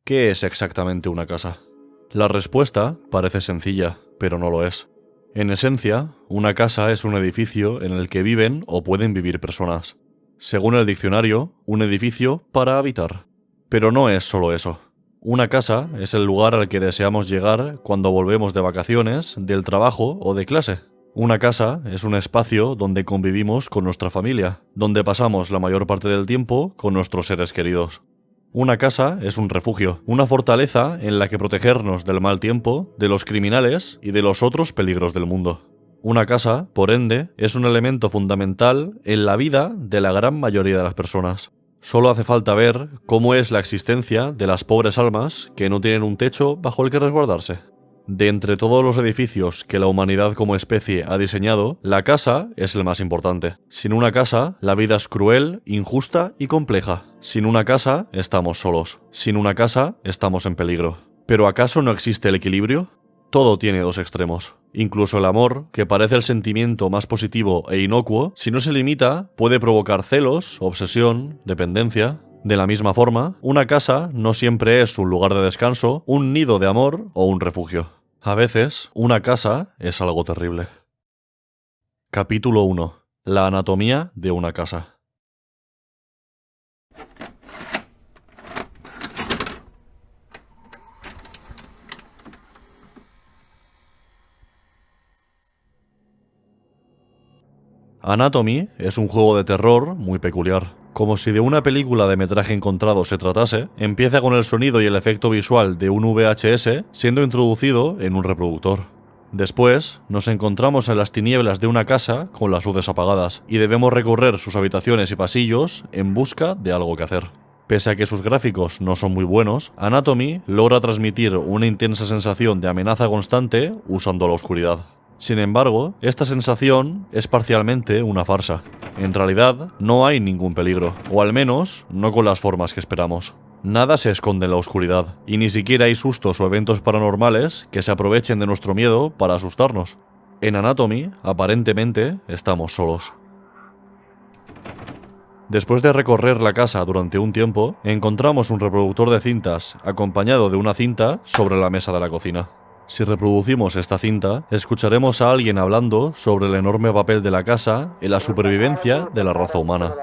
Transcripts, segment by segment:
¿Qué es exactamente una casa? La respuesta parece sencilla, pero no lo es. En esencia, una casa es un edificio en el que viven o pueden vivir personas. Según el diccionario, un edificio para habitar. Pero no es solo eso. Una casa es el lugar al que deseamos llegar cuando volvemos de vacaciones, del trabajo o de clase. Una casa es un espacio donde convivimos con nuestra familia, donde pasamos la mayor parte del tiempo con nuestros seres queridos. Una casa es un refugio, una fortaleza en la que protegernos del mal tiempo, de los criminales y de los otros peligros del mundo. Una casa, por ende, es un elemento fundamental en la vida de la gran mayoría de las personas. Solo hace falta ver cómo es la existencia de las pobres almas que no tienen un techo bajo el que resguardarse. De entre todos los edificios que la humanidad como especie ha diseñado, la casa es el más importante. Sin una casa, la vida es cruel, injusta y compleja. Sin una casa, estamos solos. Sin una casa, estamos en peligro. ¿Pero acaso no existe el equilibrio? Todo tiene dos extremos. Incluso el amor, que parece el sentimiento más positivo e inocuo, si no se limita, puede provocar celos, obsesión, dependencia. De la misma forma, una casa no siempre es un lugar de descanso, un nido de amor o un refugio. A veces, una casa es algo terrible. Capítulo 1. La anatomía de una casa. Anatomy es un juego de terror muy peculiar. Como si de una película de metraje encontrado se tratase, empieza con el sonido y el efecto visual de un VHS siendo introducido en un reproductor. Después, nos encontramos en las tinieblas de una casa con las luces apagadas y debemos recorrer sus habitaciones y pasillos en busca de algo que hacer. Pese a que sus gráficos no son muy buenos, Anatomy logra transmitir una intensa sensación de amenaza constante usando la oscuridad. Sin embargo, esta sensación es parcialmente una farsa. En realidad, no hay ningún peligro, o al menos no con las formas que esperamos. Nada se esconde en la oscuridad, y ni siquiera hay sustos o eventos paranormales que se aprovechen de nuestro miedo para asustarnos. En Anatomy, aparentemente, estamos solos. Después de recorrer la casa durante un tiempo, encontramos un reproductor de cintas acompañado de una cinta sobre la mesa de la cocina. Si reproducimos esta cinta, escucharemos a alguien hablando sobre el enorme papel de la casa en la supervivencia de la raza humana.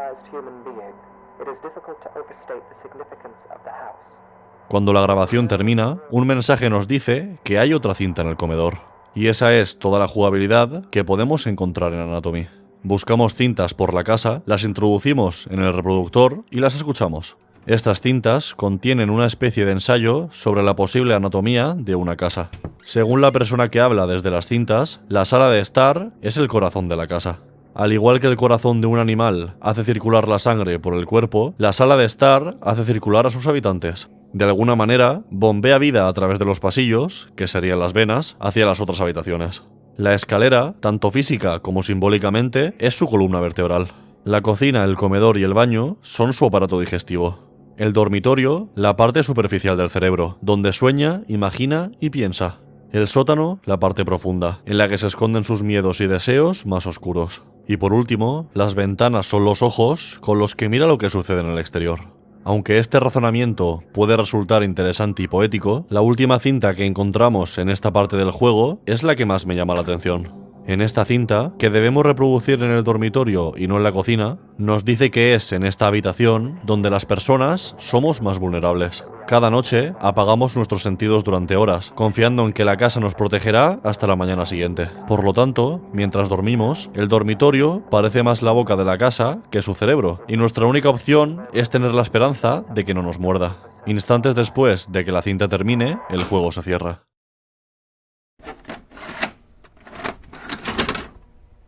Cuando la grabación termina, un mensaje nos dice que hay otra cinta en el comedor. Y esa es toda la jugabilidad que podemos encontrar en Anatomy. Buscamos cintas por la casa, las introducimos en el reproductor y las escuchamos. Estas cintas contienen una especie de ensayo sobre la posible anatomía de una casa. Según la persona que habla desde las cintas, la sala de estar es el corazón de la casa. Al igual que el corazón de un animal hace circular la sangre por el cuerpo, la sala de estar hace circular a sus habitantes. De alguna manera, bombea vida a través de los pasillos, que serían las venas, hacia las otras habitaciones. La escalera, tanto física como simbólicamente, es su columna vertebral. La cocina, el comedor y el baño son su aparato digestivo. El dormitorio, la parte superficial del cerebro, donde sueña, imagina y piensa. El sótano, la parte profunda, en la que se esconden sus miedos y deseos más oscuros. Y por último, las ventanas son los ojos con los que mira lo que sucede en el exterior. Aunque este razonamiento puede resultar interesante y poético, la última cinta que encontramos en esta parte del juego es la que más me llama la atención. En esta cinta, que debemos reproducir en el dormitorio y no en la cocina, nos dice que es en esta habitación donde las personas somos más vulnerables. Cada noche apagamos nuestros sentidos durante horas, confiando en que la casa nos protegerá hasta la mañana siguiente. Por lo tanto, mientras dormimos, el dormitorio parece más la boca de la casa que su cerebro, y nuestra única opción es tener la esperanza de que no nos muerda. Instantes después de que la cinta termine, el juego se cierra.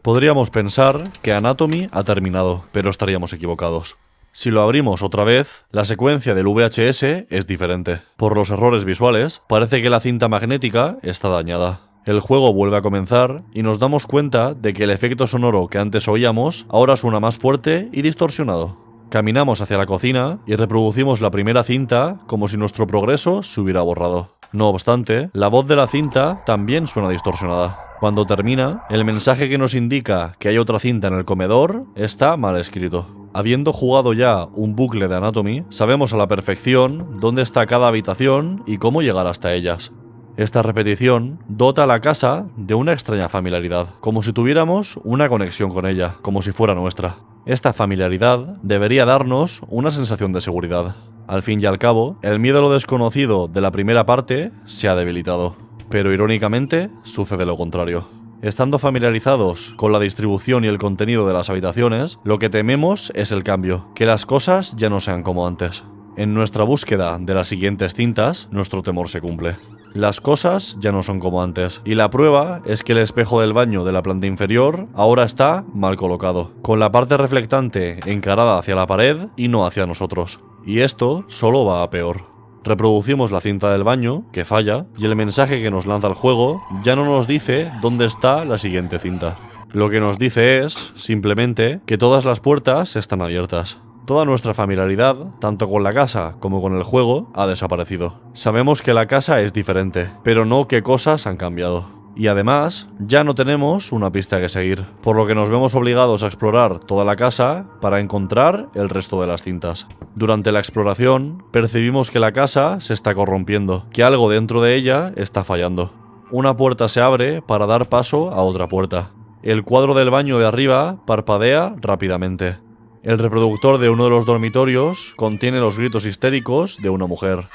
Podríamos pensar que Anatomy ha terminado, pero estaríamos equivocados. Si lo abrimos otra vez, la secuencia del VHS es diferente. Por los errores visuales, parece que la cinta magnética está dañada. El juego vuelve a comenzar y nos damos cuenta de que el efecto sonoro que antes oíamos ahora suena más fuerte y distorsionado. Caminamos hacia la cocina y reproducimos la primera cinta como si nuestro progreso se hubiera borrado. No obstante, la voz de la cinta también suena distorsionada. Cuando termina, el mensaje que nos indica que hay otra cinta en el comedor está mal escrito. Habiendo jugado ya un bucle de Anatomy, sabemos a la perfección dónde está cada habitación y cómo llegar hasta ellas. Esta repetición dota a la casa de una extraña familiaridad, como si tuviéramos una conexión con ella, como si fuera nuestra. Esta familiaridad debería darnos una sensación de seguridad. Al fin y al cabo, el miedo a lo desconocido de la primera parte se ha debilitado. Pero irónicamente, sucede lo contrario. Estando familiarizados con la distribución y el contenido de las habitaciones, lo que tememos es el cambio, que las cosas ya no sean como antes. En nuestra búsqueda de las siguientes cintas, nuestro temor se cumple. Las cosas ya no son como antes, y la prueba es que el espejo del baño de la planta inferior ahora está mal colocado, con la parte reflectante encarada hacia la pared y no hacia nosotros. Y esto solo va a peor. Reproducimos la cinta del baño, que falla, y el mensaje que nos lanza el juego ya no nos dice dónde está la siguiente cinta. Lo que nos dice es, simplemente, que todas las puertas están abiertas. Toda nuestra familiaridad, tanto con la casa como con el juego, ha desaparecido. Sabemos que la casa es diferente, pero no qué cosas han cambiado. Y además, ya no tenemos una pista que seguir, por lo que nos vemos obligados a explorar toda la casa para encontrar el resto de las cintas. Durante la exploración, percibimos que la casa se está corrompiendo, que algo dentro de ella está fallando. Una puerta se abre para dar paso a otra puerta. El cuadro del baño de arriba parpadea rápidamente. El reproductor de uno de los dormitorios contiene los gritos histéricos de una mujer.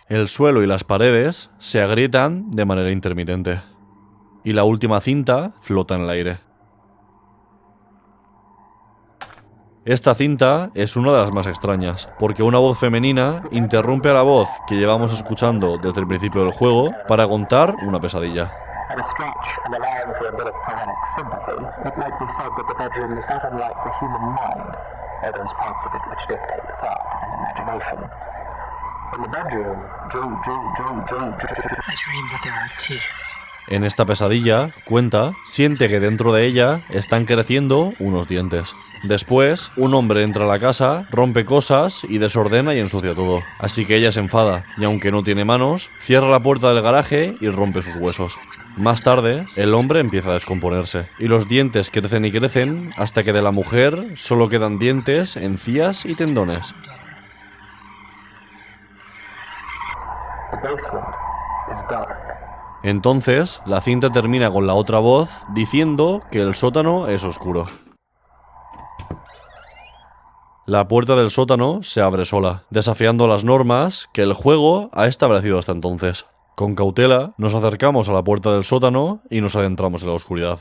El suelo y las paredes se agrietan de manera intermitente. Y la última cinta flota en el aire. Esta cinta es una de las más extrañas, porque una voz femenina interrumpe a la voz que llevamos escuchando desde el principio del juego para contar una pesadilla. At a stretch, and allowing for a bit of poetic sympathy, it might be said that the bedroom is not unlike the human mind, or those parts of it which dictate thought and imagination. In the bedroom, I dream that there are teeth. En esta pesadilla, cuenta, siente que dentro de ella están creciendo unos dientes. Después, un hombre entra a la casa, rompe cosas y desordena y ensucia todo. Así que ella se enfada, y aunque no tiene manos, cierra la puerta del garaje y rompe sus huesos. Más tarde, el hombre empieza a descomponerse, y los dientes crecen y crecen hasta que de la mujer solo quedan dientes, encías y tendones. the basement is dark. Entonces, la cinta termina con la otra voz diciendo que el sótano es oscuro. La puerta del sótano se abre sola, desafiando las normas que el juego ha establecido hasta entonces. Con cautela, nos acercamos a la puerta del sótano y nos adentramos en la oscuridad.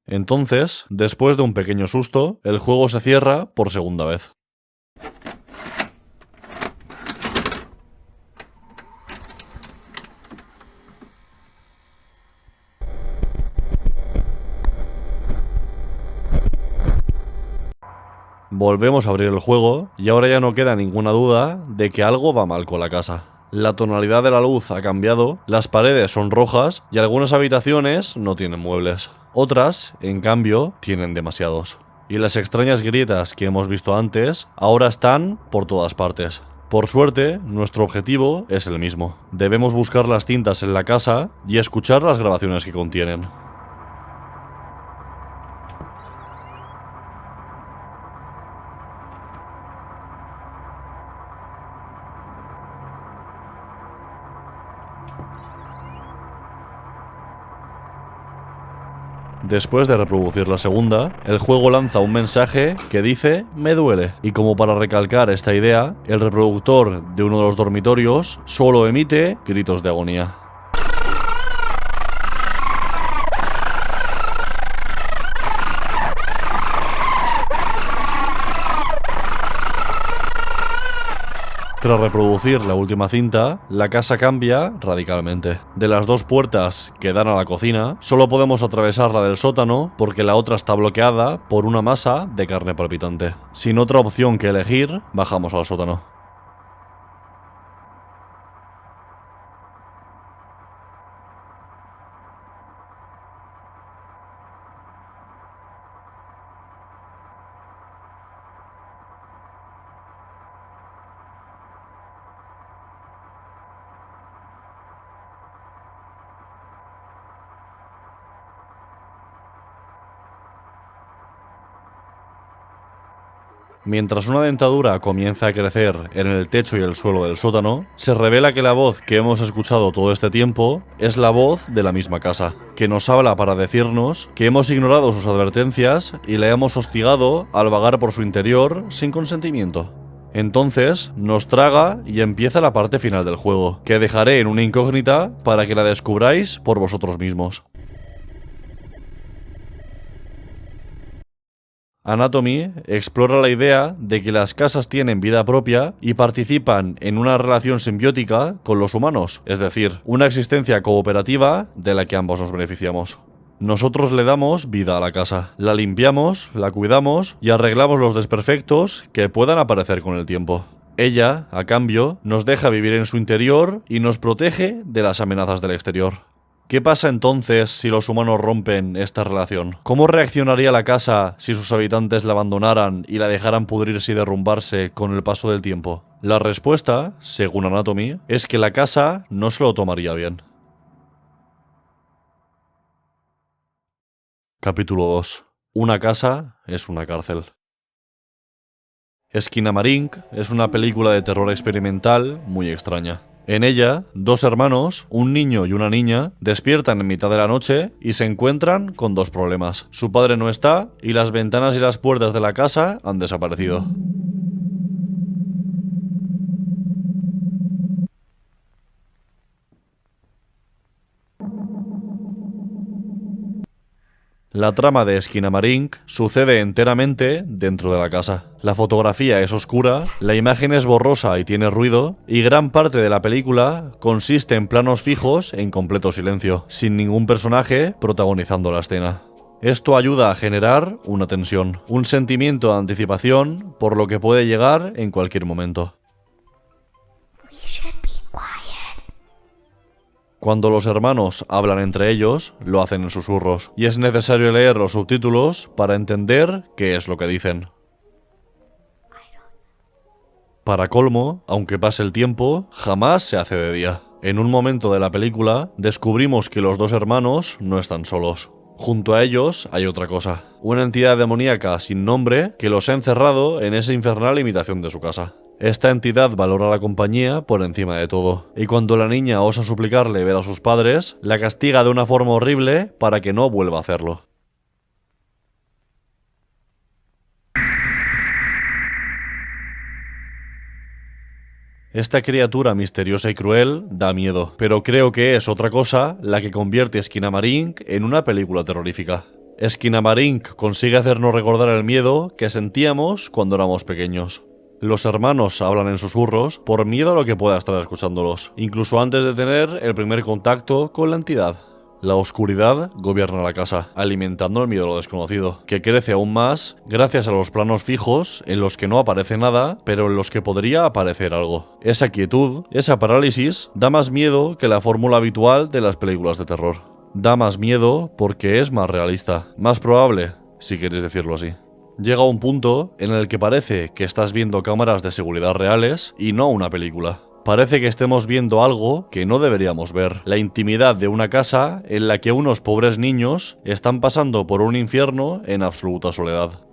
Entonces, después de un pequeño susto, el juego se cierra por segunda vez. Volvemos a abrir el juego y ahora ya no queda ninguna duda de que algo va mal con la casa. La tonalidad de la luz ha cambiado, las paredes son rojas y algunas habitaciones no tienen muebles. Otras, en cambio, tienen demasiados. Y las extrañas grietas que hemos visto antes ahora están por todas partes. Por suerte, nuestro objetivo es el mismo. Debemos buscar las cintas en la casa y escuchar las grabaciones que contienen. Después de reproducir la segunda, el juego lanza un mensaje que dice "me duele", y como para recalcar esta idea, el reproductor de uno de los dormitorios solo emite gritos de agonía. Tras reproducir la última cinta, la casa cambia radicalmente. De las dos puertas que dan a la cocina, solo podemos atravesar la del sótano porque la otra está bloqueada por una masa de carne palpitante. Sin otra opción que elegir, bajamos al sótano. Mientras una dentadura comienza a crecer en el techo y el suelo del sótano, se revela que la voz que hemos escuchado todo este tiempo es la voz de la misma casa, que nos habla para decirnos que hemos ignorado sus advertencias y la hemos hostigado al vagar por su interior sin consentimiento. Entonces, nos traga y empieza la parte final del juego, que dejaré en una incógnita para que la descubráis por vosotros mismos. Anatomy explora la idea de que las casas tienen vida propia y participan en una relación simbiótica con los humanos, es decir, una existencia cooperativa de la que ambos nos beneficiamos. Nosotros le damos vida a la casa, la limpiamos, la cuidamos y arreglamos los desperfectos que puedan aparecer con el tiempo. Ella, a cambio, nos deja vivir en su interior y nos protege de las amenazas del exterior. ¿Qué pasa entonces si los humanos rompen esta relación? ¿Cómo reaccionaría la casa si sus habitantes la abandonaran y la dejaran pudrirse y derrumbarse con el paso del tiempo? La respuesta, según Anatomy, es que la casa no se lo tomaría bien. Capítulo 2. Una casa es una cárcel. Skinamarink es una película de terror experimental muy extraña. En ella, dos hermanos, un niño y una niña, despiertan en mitad de la noche y se encuentran con dos problemas. Su padre no está y las ventanas y las puertas de la casa han desaparecido. La trama de Skinamarink sucede enteramente dentro de la casa. La fotografía es oscura, la imagen es borrosa y tiene ruido, y gran parte de la película consiste en planos fijos en completo silencio, sin ningún personaje protagonizando la escena. Esto ayuda a generar una tensión, un sentimiento de anticipación por lo que puede llegar en cualquier momento. Cuando los hermanos hablan entre ellos, lo hacen en susurros, y es necesario leer los subtítulos para entender qué es lo que dicen. Para colmo, aunque pase el tiempo, jamás se hace de día. En un momento de la película, descubrimos que los dos hermanos no están solos. Junto a ellos hay otra cosa, una entidad demoníaca sin nombre que los ha encerrado en esa infernal imitación de su casa. Esta entidad valora la compañía por encima de todo, y cuando la niña osa suplicarle ver a sus padres, la castiga de una forma horrible para que no vuelva a hacerlo. Esta criatura misteriosa y cruel da miedo, pero creo que es otra cosa la que convierte Skinamarink en una película terrorífica. Skinamarink consigue hacernos recordar el miedo que sentíamos cuando éramos pequeños. Los hermanos hablan en susurros por miedo a lo que pueda estar escuchándolos, incluso antes de tener el primer contacto con la entidad. La oscuridad gobierna la casa, alimentando el miedo a lo desconocido, que crece aún más gracias a los planos fijos en los que no aparece nada, pero en los que podría aparecer algo. Esa quietud, esa parálisis, da más miedo que la fórmula habitual de las películas de terror. Da más miedo porque es más realista, más probable, si queréis decirlo así. Llega un punto en el que parece que estás viendo cámaras de seguridad reales y no una película. Parece que estemos viendo algo que no deberíamos ver, la intimidad de una casa en la que unos pobres niños están pasando por un infierno en absoluta soledad.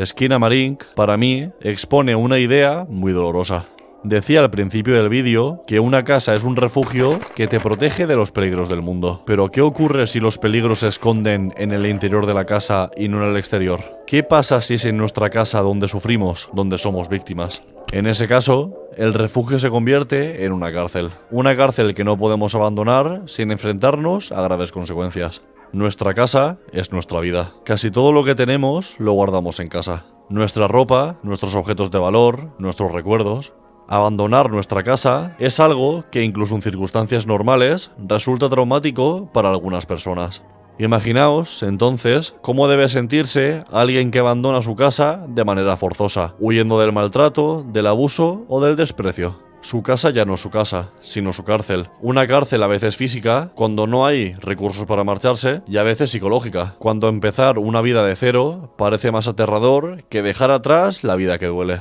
Skinamarink, para mí, expone una idea muy dolorosa. Decía al principio del vídeo que una casa es un refugio que te protege de los peligros del mundo. Pero ¿qué ocurre si los peligros se esconden en el interior de la casa y no en el exterior? ¿Qué pasa si es en nuestra casa donde sufrimos, donde somos víctimas? En ese caso, el refugio se convierte en una cárcel que no podemos abandonar sin enfrentarnos a graves consecuencias. Nuestra casa es nuestra vida. Casi todo lo que tenemos lo guardamos en casa. Nuestra ropa, nuestros objetos de valor, nuestros recuerdos. Abandonar nuestra casa es algo que incluso en circunstancias normales resulta traumático para algunas personas. Imaginaos, entonces, cómo debe sentirse alguien que abandona su casa de manera forzosa, huyendo del maltrato, del abuso o del desprecio. Su casa ya no es su casa, sino su cárcel. Una cárcel a veces física, cuando no hay recursos para marcharse, y a veces psicológica, cuando empezar una vida de cero parece más aterrador que dejar atrás la vida que duele.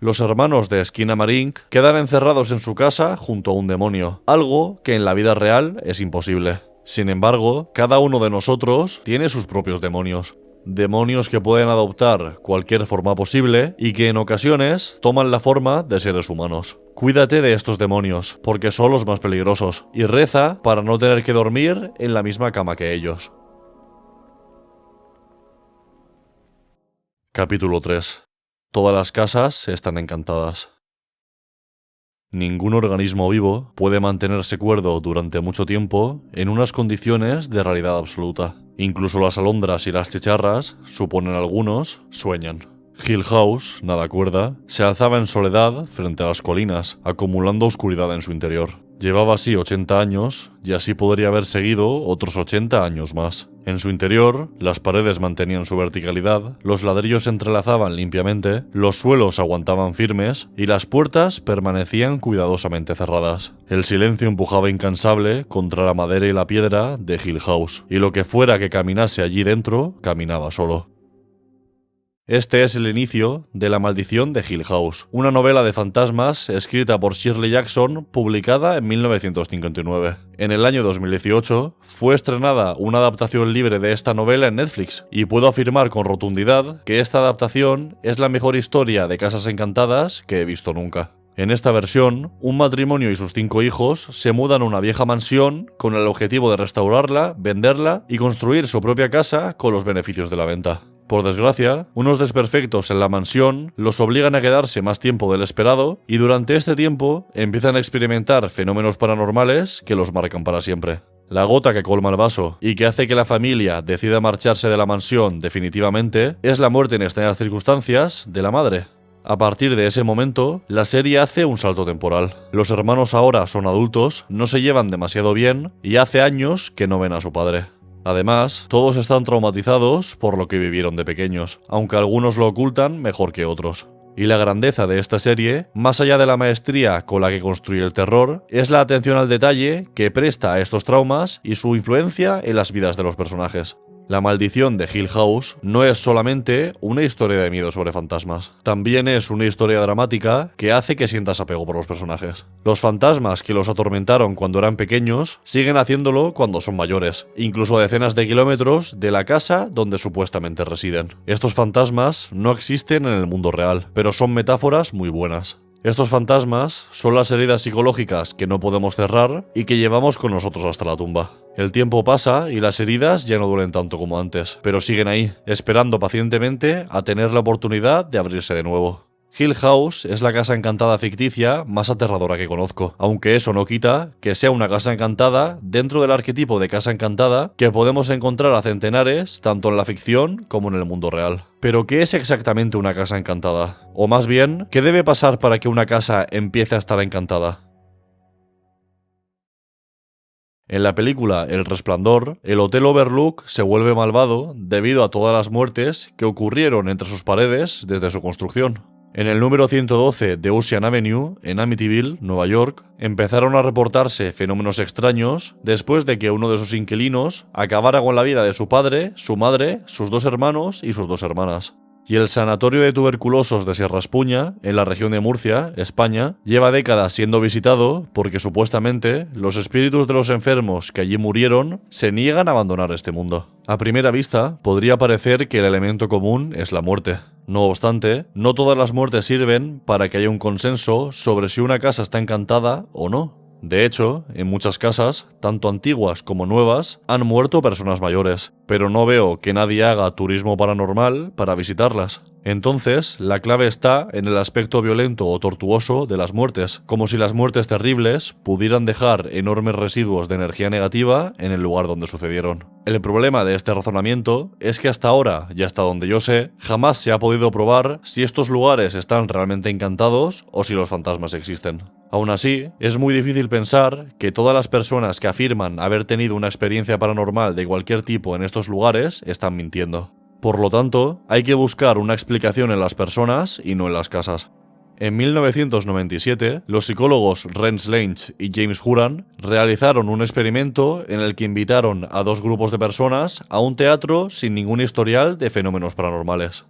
Los hermanos de Skinamarink quedan encerrados en su casa junto a un demonio, algo que en la vida real es imposible. Sin embargo, cada uno de nosotros tiene sus propios demonios. Demonios que pueden adoptar cualquier forma posible y que en ocasiones toman la forma de seres humanos. Cuídate de estos demonios, porque son los más peligrosos, y reza para no tener que dormir en la misma cama que ellos. Capítulo 3. Todas las casas están encantadas. Ningún organismo vivo puede mantenerse cuerdo durante mucho tiempo en unas condiciones de realidad absoluta. Incluso las alondras y las chicharras, suponen algunos, sueñan. Hill House, nada cuerda, se alzaba en soledad frente a las colinas, acumulando oscuridad en su interior. Llevaba así 80 años, y así podría haber seguido otros 80 años más. En su interior, las paredes mantenían su verticalidad, los ladrillos se entrelazaban limpiamente, los suelos aguantaban firmes, y las puertas permanecían cuidadosamente cerradas. El silencio empujaba incansable contra la madera y la piedra de Hill House, y lo que fuera que caminase allí dentro, caminaba solo. Este es el inicio de La maldición de Hill House, una novela de fantasmas escrita por Shirley Jackson, publicada en 1959. En el año 2018 fue estrenada una adaptación libre de esta novela en Netflix, y puedo afirmar con rotundidad que esta adaptación es la mejor historia de casas encantadas que he visto nunca. En esta versión, un matrimonio y sus 5 hijos se mudan a una vieja mansión con el objetivo de restaurarla, venderla y construir su propia casa con los beneficios de la venta. Por desgracia, unos desperfectos en la mansión los obligan a quedarse más tiempo del esperado y durante este tiempo empiezan a experimentar fenómenos paranormales que los marcan para siempre. La gota que colma el vaso y que hace que la familia decida marcharse de la mansión definitivamente es la muerte en extrañas circunstancias de la madre. A partir de ese momento, la serie hace un salto temporal. Los hermanos ahora son adultos, no se llevan demasiado bien y hace años que no ven a su padre. Además, todos están traumatizados por lo que vivieron de pequeños, aunque algunos lo ocultan mejor que otros. Y la grandeza de esta serie, más allá de la maestría con la que construye el terror, es la atención al detalle que presta a estos traumas y su influencia en las vidas de los personajes. La maldición de Hill House no es solamente una historia de miedo sobre fantasmas, también es una historia dramática que hace que sientas apego por los personajes. Los fantasmas que los atormentaron cuando eran pequeños siguen haciéndolo cuando son mayores, incluso a decenas de kilómetros de la casa donde supuestamente residen. Estos fantasmas no existen en el mundo real, pero son metáforas muy buenas. Estos fantasmas son las heridas psicológicas que no podemos cerrar y que llevamos con nosotros hasta la tumba. El tiempo pasa y las heridas ya no duelen tanto como antes, pero siguen ahí, esperando pacientemente a tener la oportunidad de abrirse de nuevo. Hill House es la casa encantada ficticia más aterradora que conozco, aunque eso no quita que sea una casa encantada dentro del arquetipo de casa encantada que podemos encontrar a centenares tanto en la ficción como en el mundo real. Pero ¿qué es exactamente una casa encantada? O más bien, ¿qué debe pasar para que una casa empiece a estar encantada? En la película El Resplandor, el Hotel Overlook se vuelve malvado debido a todas las muertes que ocurrieron entre sus paredes desde su construcción. En el número 112 de Ocean Avenue, en Amityville, Nueva York, empezaron a reportarse fenómenos extraños después de que uno de sus inquilinos acabara con la vida de su padre, su madre, sus 2 hermanos y sus 2 hermanas. Y el Sanatorio de Tuberculosos de Sierra Espuña, en la región de Murcia, España, lleva décadas siendo visitado porque supuestamente los espíritus de los enfermos que allí murieron se niegan a abandonar este mundo. A primera vista, podría parecer que el elemento común es la muerte. No obstante, no todas las muertes sirven para que haya un consenso sobre si una casa está encantada o no. De hecho, en muchas casas, tanto antiguas como nuevas, han muerto personas mayores, pero no veo que nadie haga turismo paranormal para visitarlas. Entonces, la clave está en el aspecto violento o tortuoso de las muertes, como si las muertes terribles pudieran dejar enormes residuos de energía negativa en el lugar donde sucedieron. El problema de este razonamiento es que hasta ahora, y hasta donde yo sé, jamás se ha podido probar si estos lugares están realmente encantados o si los fantasmas existen. Aún así, es muy difícil pensar que todas las personas que afirman haber tenido una experiencia paranormal de cualquier tipo en estos lugares están mintiendo. Por lo tanto, hay que buscar una explicación en las personas y no en las casas. En 1997, los psicólogos Rens Lange y James Huran realizaron un experimento en el que invitaron a 2 grupos de personas a un teatro sin ningún historial de fenómenos paranormales.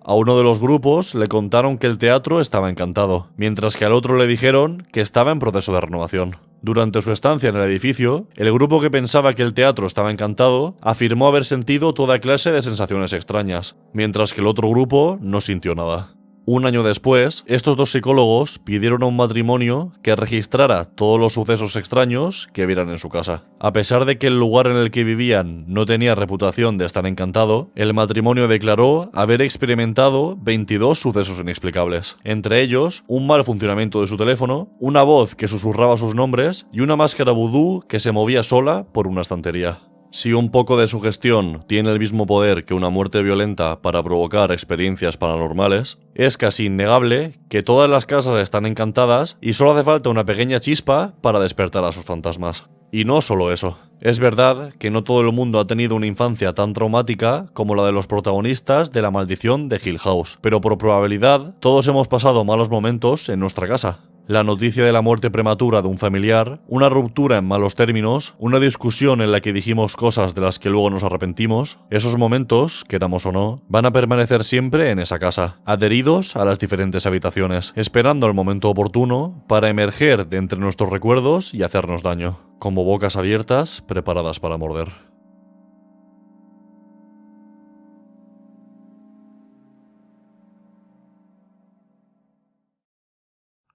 A uno de los grupos le contaron que el teatro estaba encantado, mientras que al otro le dijeron que estaba en proceso de renovación. Durante su estancia en el edificio, el grupo que pensaba que el teatro estaba encantado afirmó haber sentido toda clase de sensaciones extrañas, mientras que el otro grupo no sintió nada. Un año después, estos dos psicólogos pidieron a un matrimonio que registrara todos los sucesos extraños que vieran en su casa. A pesar de que el lugar en el que vivían no tenía reputación de estar encantado, el matrimonio declaró haber experimentado 22 sucesos inexplicables. Entre ellos, un mal funcionamiento de su teléfono, una voz que susurraba sus nombres y una máscara vudú que se movía sola por una estantería. Si un poco de sugestión tiene el mismo poder que una muerte violenta para provocar experiencias paranormales, es casi innegable que todas las casas están encantadas y solo hace falta una pequeña chispa para despertar a sus fantasmas. Y no solo eso. Es verdad que no todo el mundo ha tenido una infancia tan traumática como la de los protagonistas de La Maldición de Hill House, pero por probabilidad todos hemos pasado malos momentos en nuestra casa. La noticia de la muerte prematura de un familiar, una ruptura en malos términos, una discusión en la que dijimos cosas de las que luego nos arrepentimos, esos momentos, queramos o no, van a permanecer siempre en esa casa, adheridos a las diferentes habitaciones, esperando el momento oportuno para emerger de entre nuestros recuerdos y hacernos daño, como bocas abiertas preparadas para morder.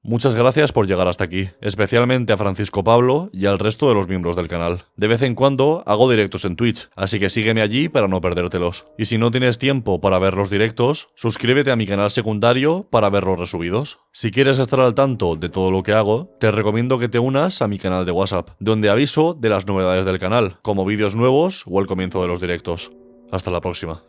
Muchas gracias por llegar hasta aquí, especialmente a Francisco Pablo y al resto de los miembros del canal. De vez en cuando hago directos en Twitch, así que sígueme allí para no perdértelos. Y si no tienes tiempo para ver los directos, suscríbete a mi canal secundario para ver los resubidos. Si quieres estar al tanto de todo lo que hago, te recomiendo que te unas a mi canal de WhatsApp, donde aviso de las novedades del canal, como vídeos nuevos o el comienzo de los directos. Hasta la próxima.